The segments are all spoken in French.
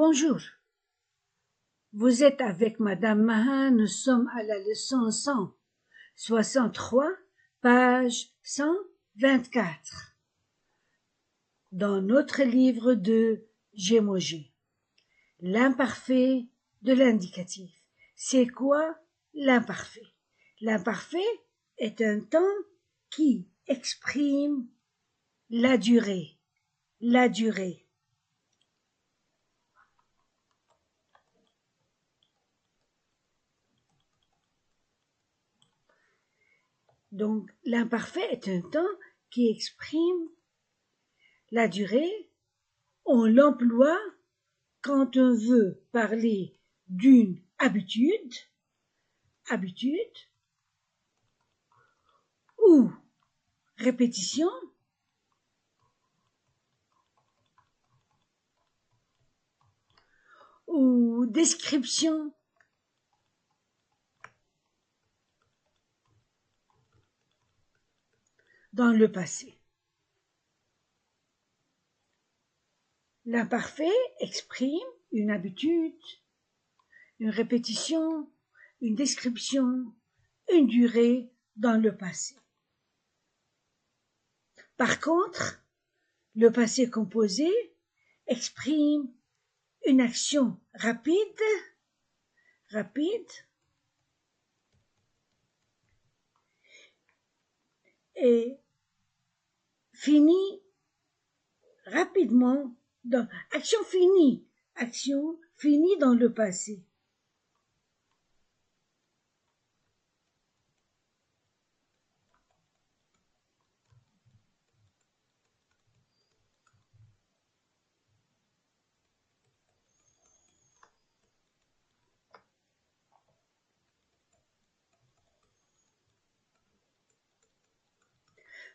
Bonjour. Vous êtes avec Madame Mahin, nous sommes à la leçon 163, page 124, dans notre livre de Gémogé. L'imparfait de l'indicatif. C'est quoi l'imparfait? L'imparfait est un temps qui exprime la durée. La durée. Donc, l'imparfait est un temps qui exprime la durée. On l'emploie quand on veut parler d'une habitude, ou répétition, ou description, dans le passé. L'imparfait exprime une habitude, une répétition, une description, une durée dans le passé. Par contre, le passé composé exprime une action rapide, et finie rapidement dans action finie dans le passé.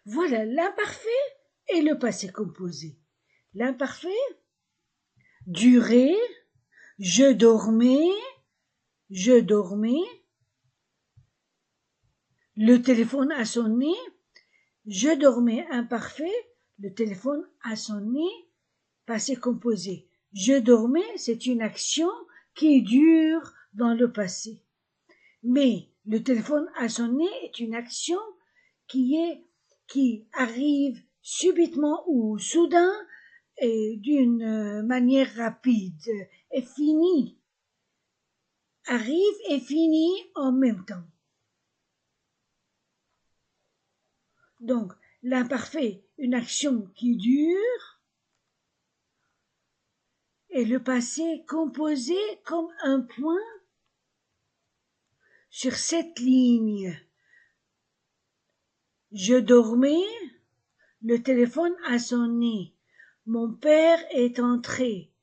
Voilà l'imparfait et le passé composé. L'imparfait, durée, je dormais, le téléphone a sonné, je dormais. Imparfait, le téléphone a sonné, passé composé. Je dormais, c'est une action qui dure dans le passé. Mais le téléphone a sonné est une action qui arrive subitement ou soudain et d'une manière rapide et finit, arrive et finit en même temps. Donc, l'imparfait, une action qui dure, et le passé composé comme un point sur cette ligne. Je dormais, le téléphone a sonné, mon père est entré,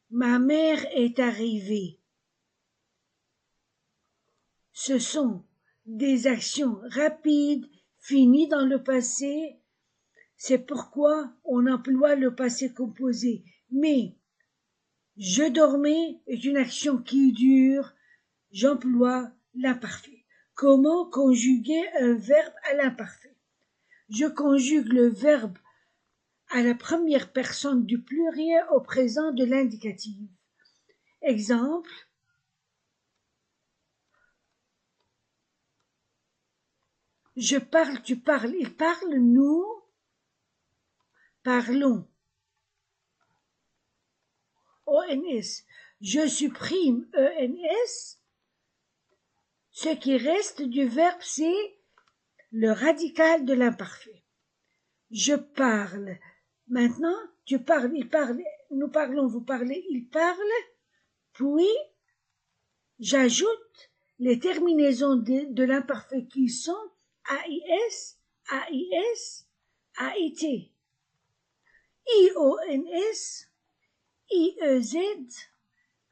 ma mère est arrivée. Ce sont des actions rapides, finies dans le passé, c'est pourquoi on emploie le passé composé. Mais je dormais est une action qui dure, j'emploie l'imparfait. Comment conjuguer un verbe à l'imparfait? Je conjugue le verbe à la première personne du pluriel au présent de l'indicatif. Exemple, je parle, tu parles, il parle, nous parlons. ONS. Je supprime ENS. Ce qui reste du verbe, c'est le radical de l'imparfait. Je parle. Maintenant, tu parles, il parle, nous parlons, vous parlez, il parle. Puis, j'ajoute les terminaisons de l'imparfait qui sont AIS, AIS, AIT, IONS, IEZ,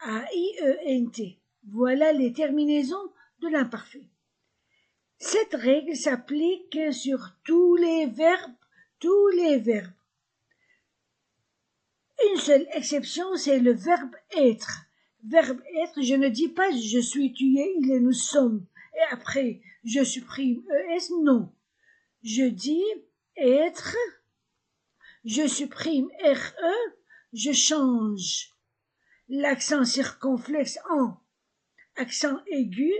AIENT. Voilà les terminaisons de l'imparfait. Cette règle s'applique sur tous les verbes. Une seule exception, c'est le verbe être. Verbe être, je ne dis pas je suis, tu es, il est, nous sommes. Et après, je supprime ES, non. Je dis être, je supprime RE, je change l'accent circonflexe en accent aigu,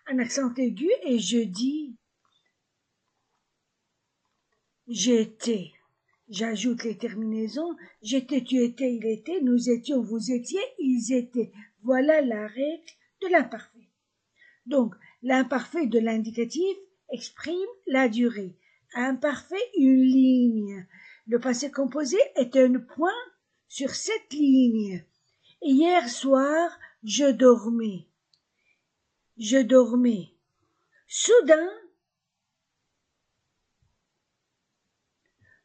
un accent aigu, et je dis j'étais. J'ajoute les terminaisons. J'étais, tu étais, il était, nous étions, vous étiez, ils étaient. Voilà la règle de l'imparfait. Donc, l'imparfait de l'indicatif exprime la durée. Imparfait, une ligne. Le passé composé est un point sur cette ligne. Hier soir, je dormais. Je dormais. Soudain,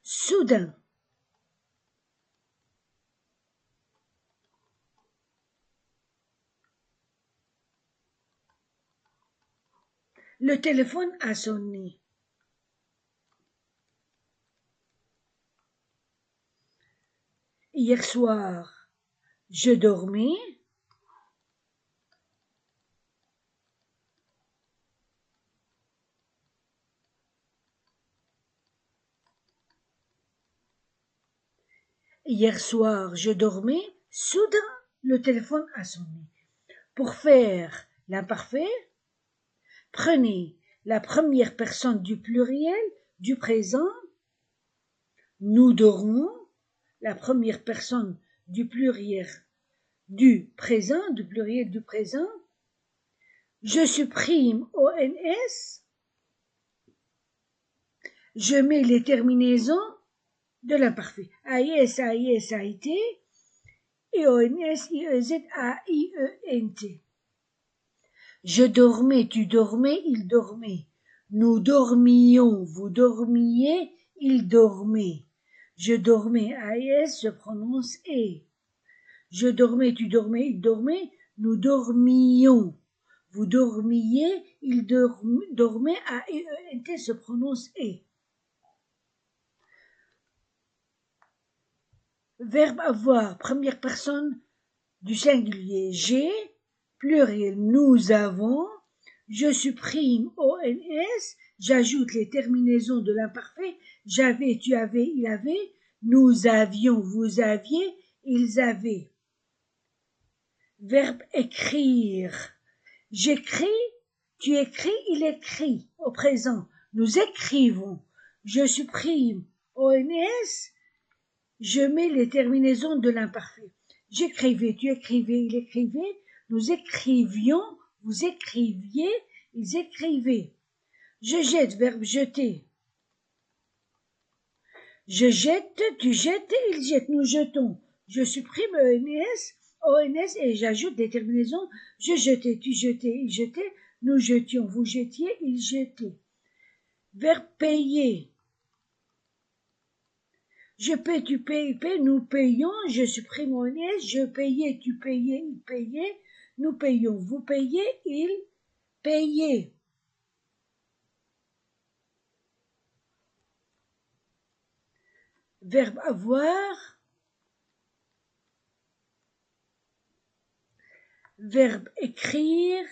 soudain. Le téléphone a sonné. Hier soir, je dormais. Hier soir, je dormais. Soudain, le téléphone a sonné. Pour faire l'imparfait, prenez la première personne du pluriel du présent. Nous dormons. La première personne du pluriel du présent, du pluriel du présent. Je supprime ONS. Je mets les terminaisons de l'imparfait. AIS, AIS, AIT. Et ONS, IEZ, AIENT. Je dormais, tu dormais, il dormait. Nous dormions, vous dormiez, il dormait. Je dormais, AIS, je prononce E. Je dormais, tu dormais, il dormait. Nous dormions. Vous dormiez, il dormait, AIENT se prononce E. Verbe avoir, première personne du singulier. J'ai, pluriel, nous avons. Je supprime ONS, j'ajoute les terminaisons de l'imparfait. J'avais, tu avais, il avait. Nous avions, vous aviez, ils avaient. Verbe écrire. J'écris, tu écris, il écrit. Au présent, nous écrivons. Je supprime ONS, je mets les terminaisons de l'imparfait. J'écrivais, tu écrivais, il écrivait. Nous écrivions, vous écriviez, ils écrivaient. Je jette, verbe jeter. Je jette, tu jettes, il jette, nous jetons. Je supprime ONS et j'ajoute des terminaisons. Je jetais, tu jetais, il jetait. Nous jetions, vous jetiez, il jetait. Verbe payer. Je paie, tu payes, nous payons, je supprime ONS, je payais, tu payais, il payait, nous payons, vous payez, il payait. Verbe avoir. Verbe écrire.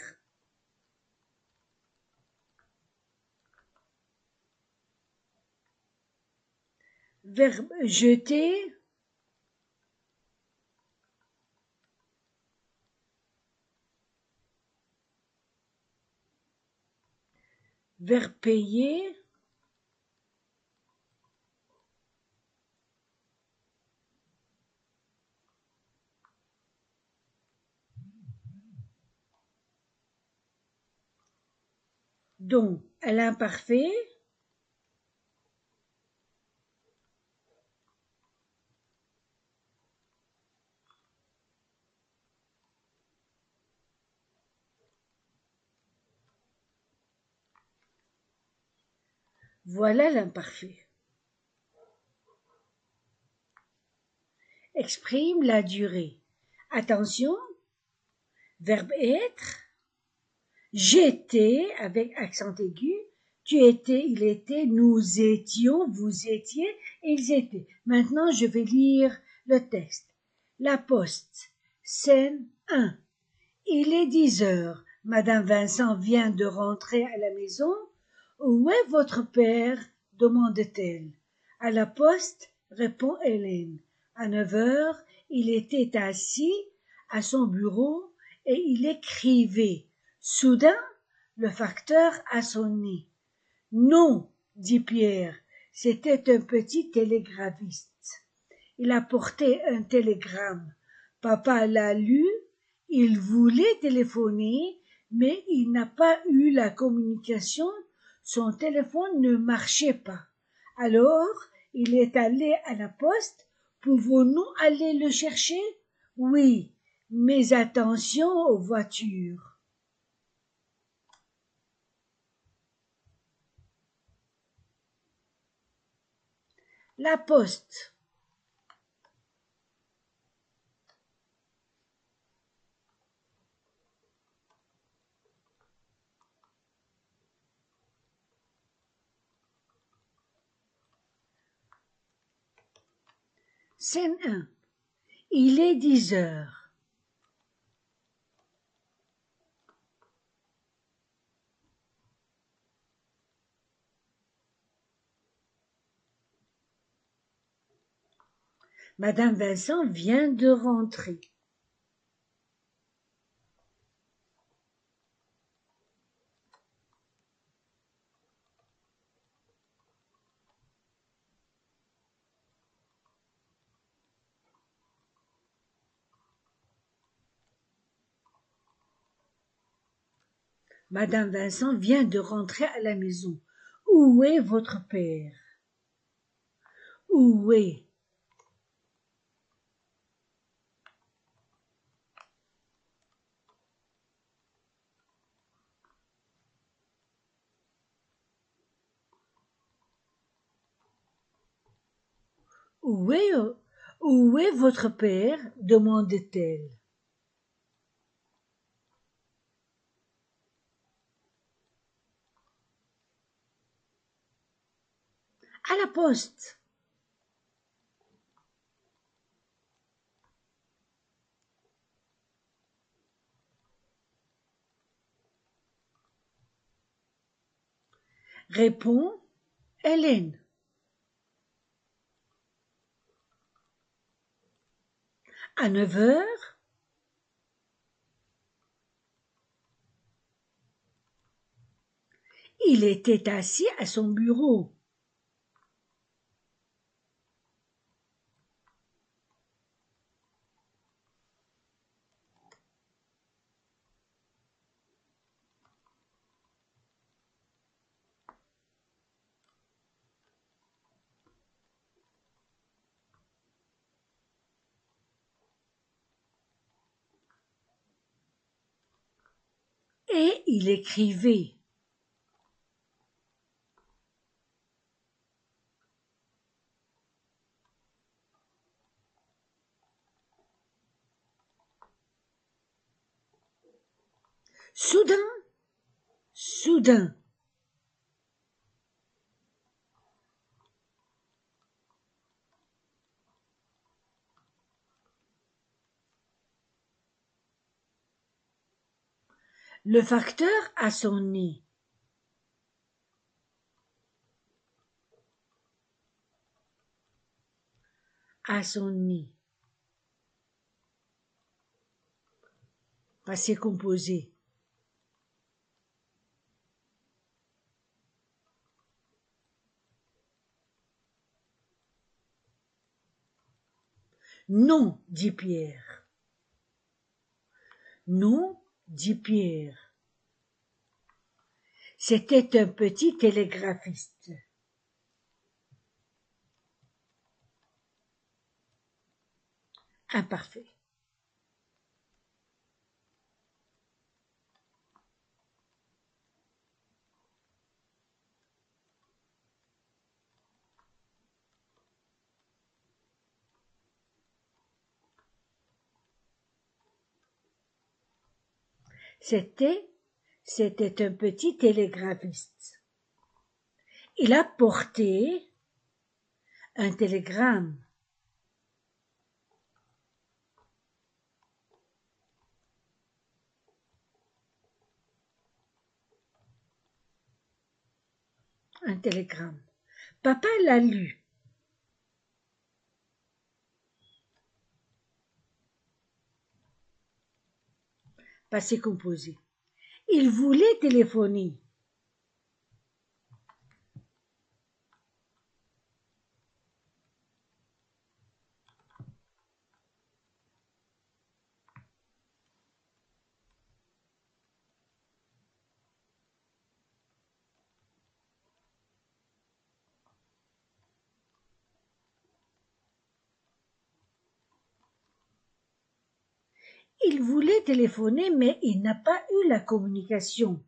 Verbe jeter. Verbe payer. Donc, à l'imparfait, voilà l'imparfait. Exprime la durée. Attention, verbe être. J'étais avec accent aigu. Tu étais, il était, nous étions, vous étiez, ils étaient. Maintenant, je vais lire le texte. La Poste, scène 1. Il est 10 heures. Madame Vincent vient de rentrer à la maison. Où est votre père? Demande-t-elle. À la Poste, répond Hélène. À 9 heures, il était assis à son bureau et il écrivait. Soudain, le facteur a sonné. Non, dit Pierre, c'était un petit télégraphiste. Il apportait un télégramme. Papa l'a lu, il voulait téléphoner, mais il n'a pas eu la communication, son téléphone ne marchait pas. Alors, il est allé à la poste. Pouvons-nous aller le chercher? Oui, mais attention aux voitures. La poste. Scène 1. Il est 10 heures. Madame Vincent vient de rentrer. Madame Vincent vient de rentrer à la maison. Où est votre père? Où est? Où est, où est votre père? Demande-t-elle. À la poste. Répond Hélène. À 9 heures? Il était assis à son bureau. Et il écrivait. Soudain, soudain, le facteur a sonné. A sonné. Passé composé. Non, dit Pierre. Non, dit Pierre. C'était un petit télégraphiste. Imparfait. C'était un petit télégraphiste. Il a porté un télégramme. Un télégramme. Papa l'a lu. passé composé. Il voulait téléphoner. Il voulait téléphoner, mais il n'a pas eu la communication.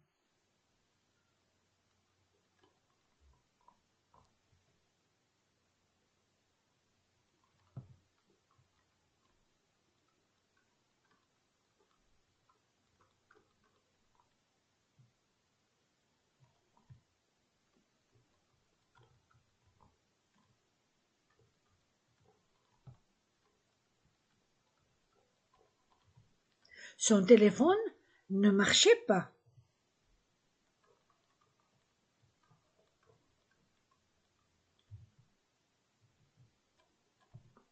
Son téléphone ne marchait pas.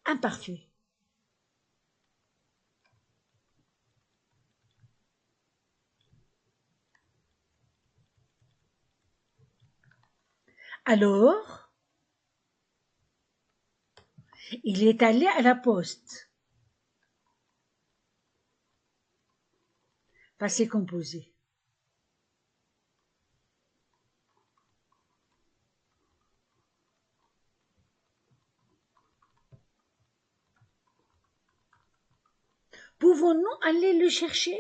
Imparfait. Alors, il est allé à la poste. Passé composé. Pouvons-nous aller le chercher?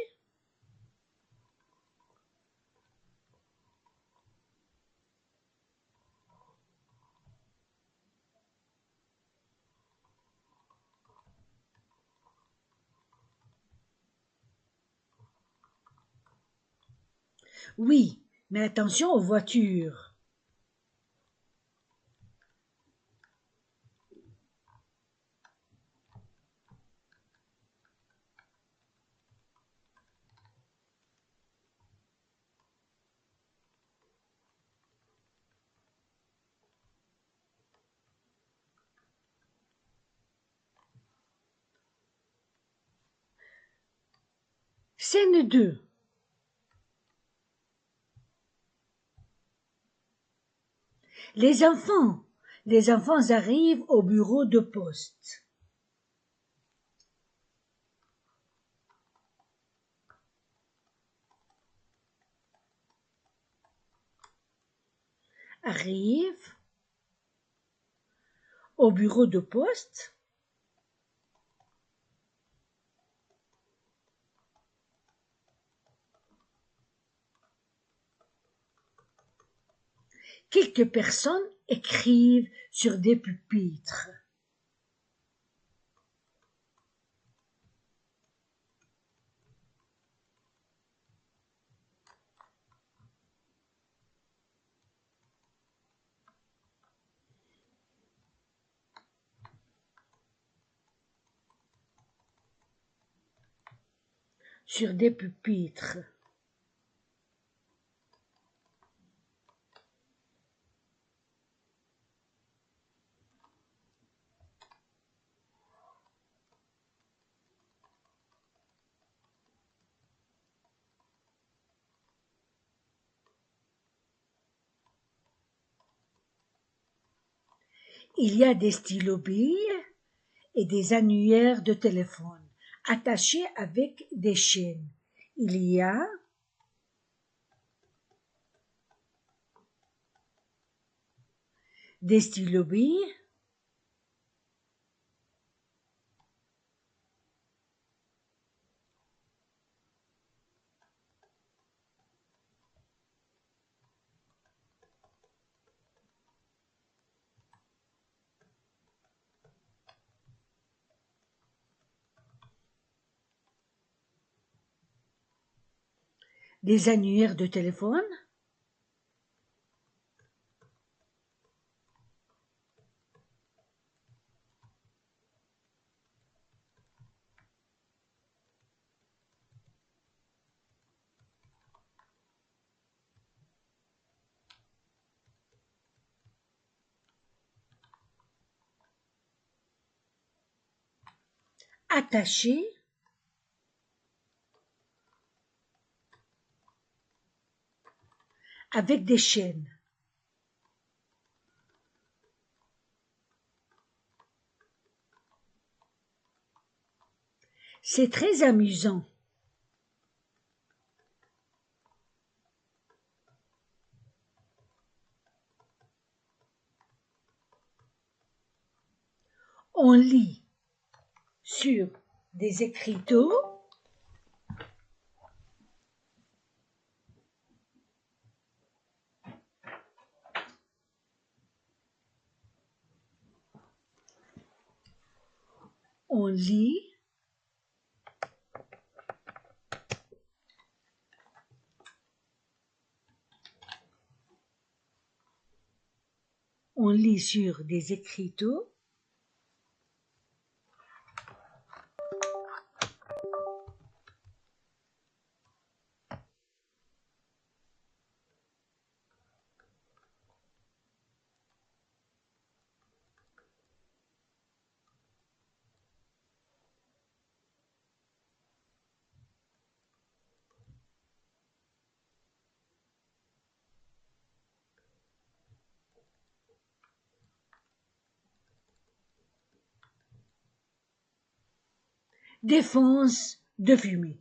Oui, mais attention aux voitures. Scène 2. Les enfants. Les enfants arrivent au bureau de poste. Arrivent au bureau de poste. Quelques personnes écrivent sur des pupitres. Sur des pupitres. Il y a des stylos-billes et des annuaires de téléphone attachés avec des chaînes. Il y a des stylos-billes des annuaires de téléphone, attachés avec des chaînes. C'est très amusant. On lit sur des écriteaux. On lit sur des écriteaux. Défense de fumée.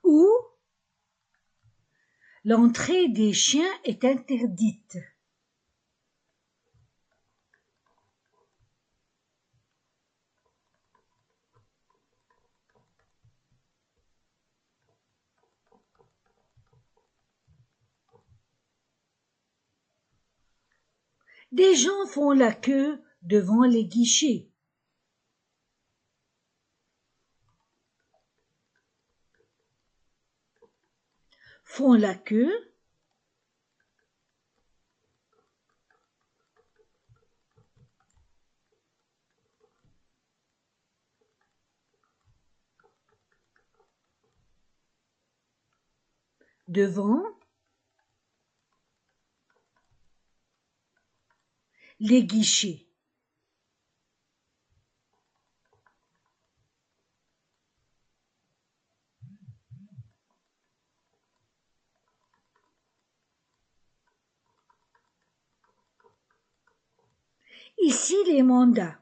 Où l'entrée des chiens est interdite. Des gens font la queue devant les guichets. Font la queue devant les guichets. Ici les mandats.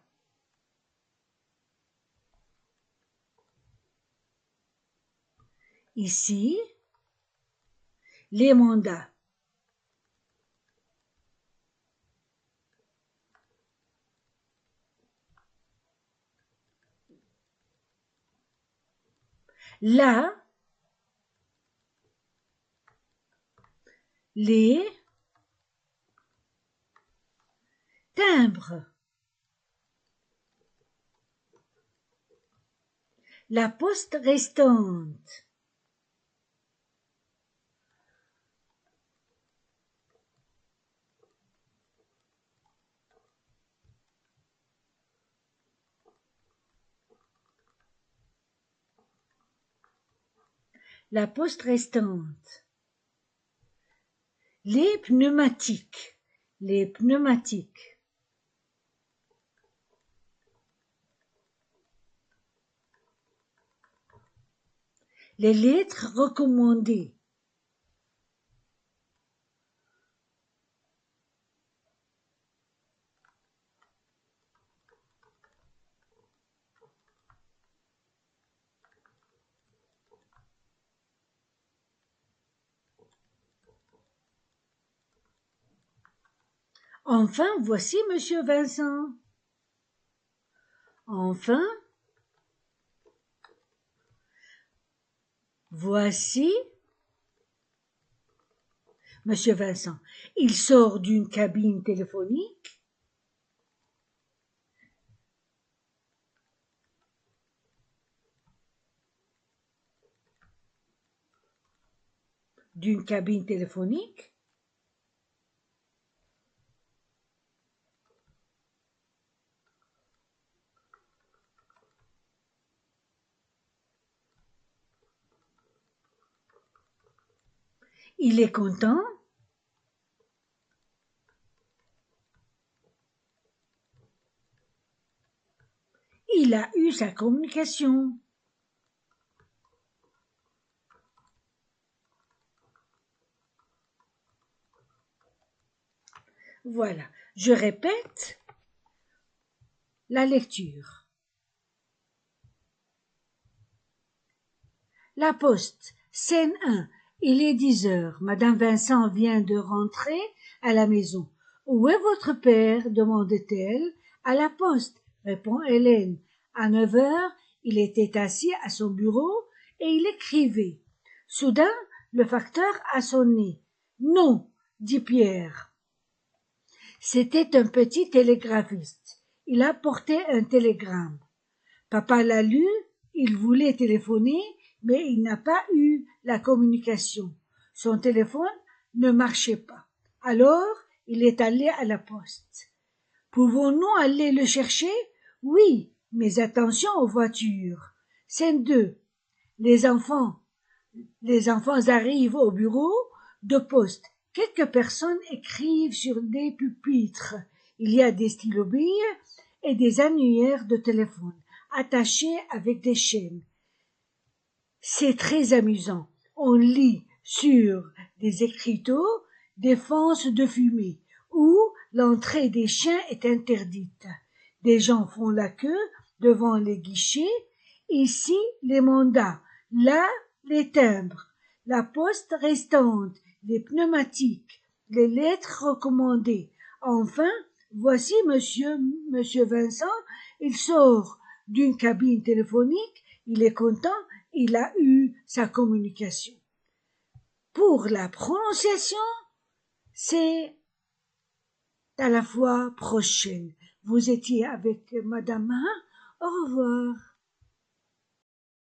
Ici les mandats. Là, les timbres. La poste restante. La poste restante. Les pneumatiques. Les pneumatiques. Les lettres recommandées. Enfin, voici Monsieur Vincent. Enfin, voici Monsieur Vincent. Il sort d'une cabine téléphonique. D'une cabine téléphonique. Il est content. il a eu sa communication. Voilà, je répète la lecture. La Poste, scène 1. Il est 10 heures. Madame Vincent vient de rentrer à la maison. Où est votre père? demande-t-elle. À la Poste, répond Hélène. À 9 heures, il était assis à son bureau et il écrivait. Soudain, le facteur a sonné. Non, dit Pierre. C'était un petit télégraphiste. Il apportait un télégramme. Papa l'a lu, il voulait téléphoner, mais il n'a pas eu la communication. Son téléphone ne marchait pas. Alors, il est allé à la poste. Pouvons-nous aller le chercher? Oui, mais attention aux voitures. Scène 2. Les enfants arrivent au bureau de poste. Quelques personnes écrivent sur des pupitres. Il y a des stylos-billes et des annuaires de téléphone attachés avec des chaînes. C'est très amusant. On lit sur des écriteaux défense de fumée où l'entrée des chiens est interdite. Des gens font la queue devant les guichets. Ici, les mandats. Là, les timbres. La poste restante, les pneumatiques, les lettres recommandées. Enfin, voici monsieur Vincent. Il sort d'une cabine téléphonique. Il est content. Il a eu sa communication. Pour la prononciation, c'est à la fois prochaine. Vous étiez avec Madame Mahin. Au revoir.